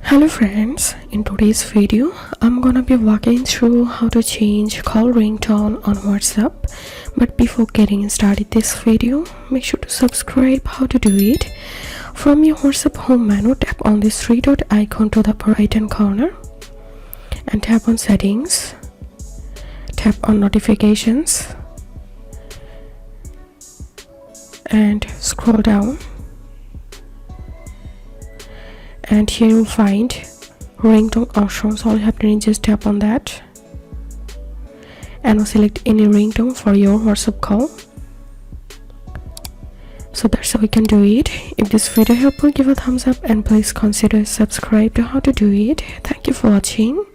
Hello friends, in today's video I'm gonna be walking through how to change call ringtone on WhatsApp. But before getting started this video, make sure to subscribe. How to do it: from your WhatsApp home menu, tap on this three dot icon to the right hand corner and tap on settings, tap on notifications and scroll down, and here you'll find ringtone options. All you have to do is just tap on that and we'll select any ringtone for your WhatsApp call. So that's how we can do it. If this video helpful, give a thumbs up and please consider subscribe to how to do it. Thank you for watching.